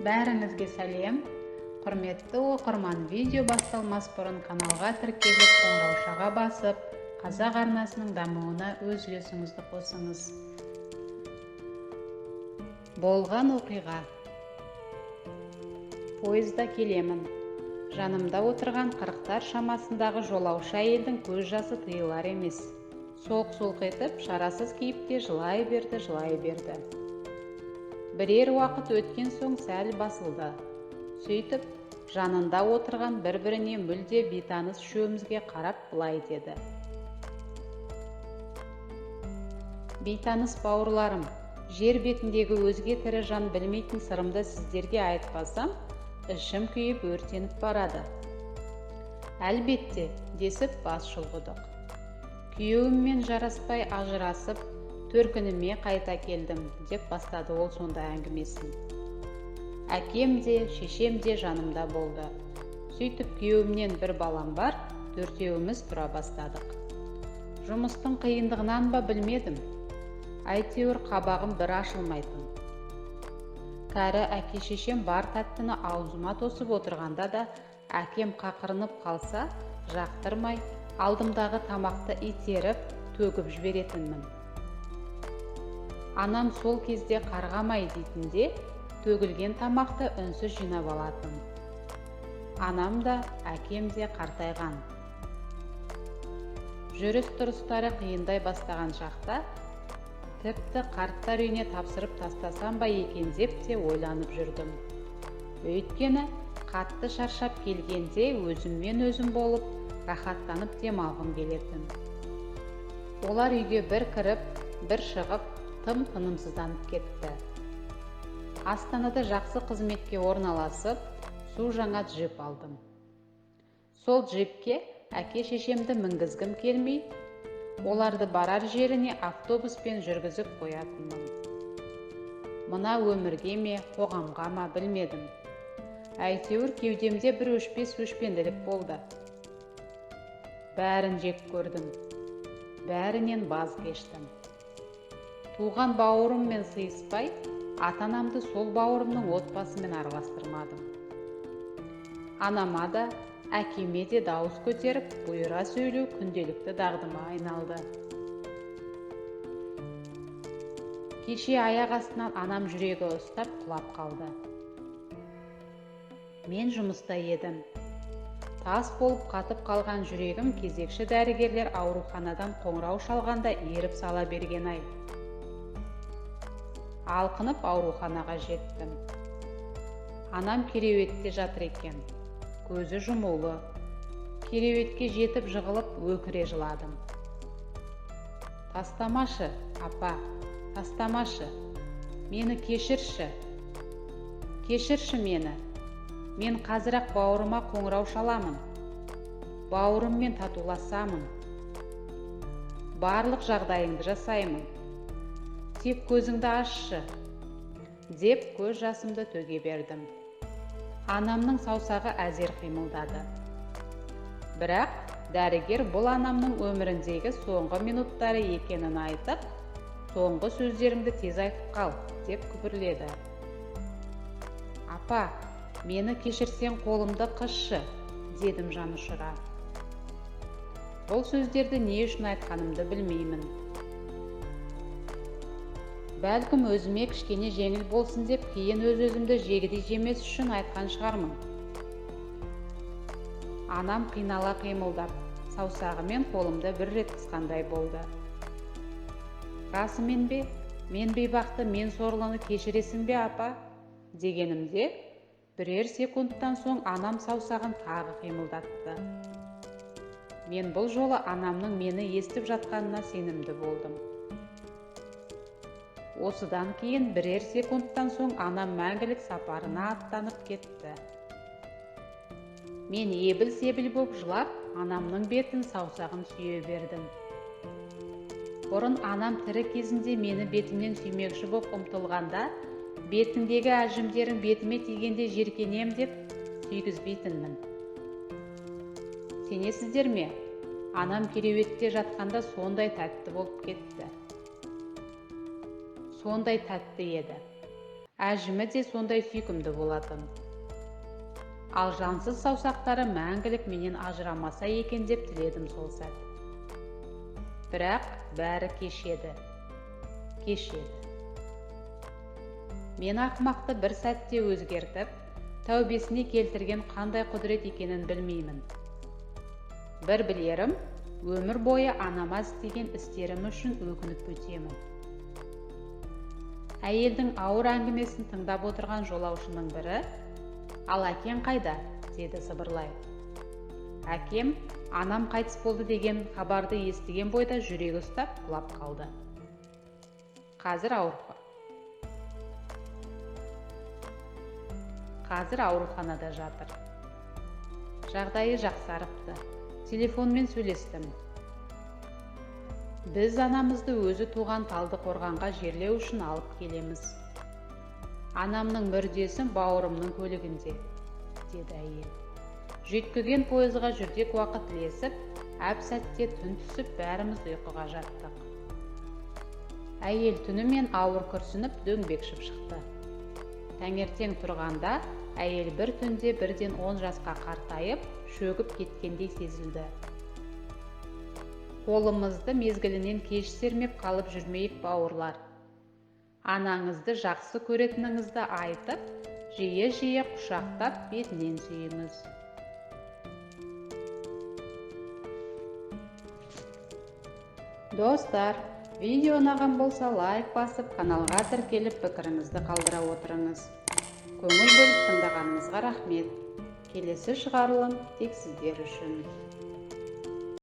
Бәріңізге сәлем. Құрметті оқырман, видео басталмас бұрын каналға тіркеліп, қоңыраушаға басып, қазақ арнасының дамуына өз үлесіңізді қосыңыз. Болған оқиға. Пойызда келемін. Жанымда отырған 40-тар шамасындағы жолаушы әйелдің көз жасы тыйылар емес. Солқ-солқ етіп, шарасыз кейіпте жылай берді. Бірер уақыт өткен соң сәл басылды. Сөйтіп, жанында отырған бір-біріне мүлде бейтаныс үшеумізге қарап былай деді. Бейтаныс бауырларым, жер бетіндегі өзге тірі жан білмейтін сырымды сіздерге айтпасам, ішім күйіп өртеніп барады. Әлбетте, десіп бас шұлғыдық. Күйеуіммен жараспай ажырасып, төркініме қайта келдім, деп бастады ол сонда әңгімесін. Әкем де, шешем де жанымда болды. Сөйтіп күйеуімнен бір балам бар, төртеуіміз тұра бастадық. Жұмыстың қиындығынан ба білмедім. Әйтеуір қабағым бір ашылмайтын. Кәрі әке-шешем бар тәттіні аузыма тосып отырғанда да, әкем қақырынып қалса, жақтырмай, алдымдағы тамақты итеріп, төгіп жіберетінмін. Анам сол кезде қарғамай дейтінде, төгілген тамақты үнсіз жинап алатын. Анам да, әкем де қартайған. Жүріс-тұрыстары қиындай бастаған шақта, тіпті қарттар үйіне тапсырып тастасам ба екен деп те ойланып жүрдім. Өйткені қатты шаршап келгенде өзіммен өзім болып, рахаттанып демалғым келетін. Олар үйге бір кіріп, бір шығып, тым-тынымсызданып кетті. Астанада жақсы қызметке орналасып, су жаңа джип алдым. Сол джипке әке-шешемді мінгізгім келмей, оларды барар жеріне автобуспен жүргізіп қоятынмын. Мына өмірге ме, қоғамға ма білмедім. Әйтеуір кеудемде бір өшпес өшпенділік болды. Бәрін жек көрдім. Бәрінен баз кештім. Туған бауырыммен сыйыспай, ата-анамды сол бауырымның отбасымен араластырмадым. Анама да, әкеме де дауыс көтеріп, бұйыра сөйлеу күнделікті дағдыма айналды. Кеше аяқ астынан анам жүрегі ұстап құлап қалды. Мен жұмыста едім. Тас болып қатып қалған жүрегім кезекші дәрігерлер ауруханадан қоңырау шалғанда еріп сала берген ай. Алқынып ауруханаға жеттім. Анам кереуетте жатыр екен. Көзі жұмулы. Кереуетке жетіп жығылып өкіре жыладым. Тастамашы, апа, тастамашы. Мені кешірші. Кешірші мені. Мен қазір-ақ бауырыма қоңырау шаламын. Бауырыммен татуласамын. Барлық жағдайыңды жасаймын. Тек көзіңді ашшы, деп көз жасымды төге бердім. Анамның саусағы әзер қимылдады. Бірақ дәрігер бұл анамның өміріндегі соңғы минуттары екенін айтып, соңғы сөздеріңді тез айтып қал, деп күбірледі. Апа, мені кешірсең қолымды қысшы, дедім жанұшыра. Бұл сөздерді не үшін айтқанымды білмеймін. Бәлкім өзіме кішкене жеңіл болсын деп, кейін өз-өзімді жегідей жемес үшін айтқан шығармын. Анам қинала қимылдап, саусағымен қолымды бір рет қысқандай болды. Расымен бе, мен бейбақты, мен сорлыны кешіресің бе, апа? Дегенімде, бірер секундтан соң анам саусағын тағы қимылдатты. Мен бұл жолы анамның мені естіп жатқанына сенімді болдым. Осыдан кейін бірер секундтан соң анам мәңгілік сапарына аттанып кетті. Мен ебіл-себіл боп жылап, анамның бетін саусағын сүйе бердім. Бұрын анам тірі кезінде мені бетімнен сүймекші боп ұмтылғанда, бетіндегі әжімдерің бетіме тигенде жеркенем деп сүйгізбейтінмін. Сенесіздер ме? Анам кереуетте жатқанда сондай тәтті болып кетті. Сондай тәтті еді. әжімі де сондай сүйкімді болатын. Ал жансыз саусақтары мәңгілік менен ажырамаса екен деп тіледім сол сәт. Бірақ бәрі кешеді. Мен ақымақты бір сәтте өзгертіп, тәубесіне келтірген қандай құдірет екенін білмеймін. Бір білерім, өмір бойы анама істеген істерім үшін өкініп өтемін. Әйелдің ауыр әңгімесін тыңдап отырған жолаушының бірі, «Ал әкең қайда?» деді сыбырлай. Әкем, анам қайтыс болды деген хабарды естіген бойда жүрегі ұстап құлап қалды. Қазір ауруханада жатыр. Жағдайы жақсарыпты. Телефонмен сөйлестім. Біз анамызды өзі туған Талдықорғанға жерлеу үшін алып келеміз. Анамның мүрдесі бауырымның көлігінде, деді әйел. Жүйткіген пойызға жүрдек уақыт ілесіп, әп-сәтте түн түсіп, бәріміз ұйқыға жаттық. Әйел түнімен ауыр күрсініп дөңбекшіп шықты. Таңертең тұрғанда, әйел бір түнде бірден 10 жасқа қартайып, шөгіп кеткендей сезілді. Қолымызды мезгілінен кеш сермеп қалып жүрмейік, бауырлар. Анаңызды жақсы көретініңізді айтып, жиі-жиі құшақтап бетінен сүйіңіз. Достар, видео ұнаған болса лайк басып, каналға тіркеліп пікіріңізді қалдыра отырыңыз. Көңіл бөліп тыңдағаныңызға рахмет. Келесі шығарылым тек сіздер үшін.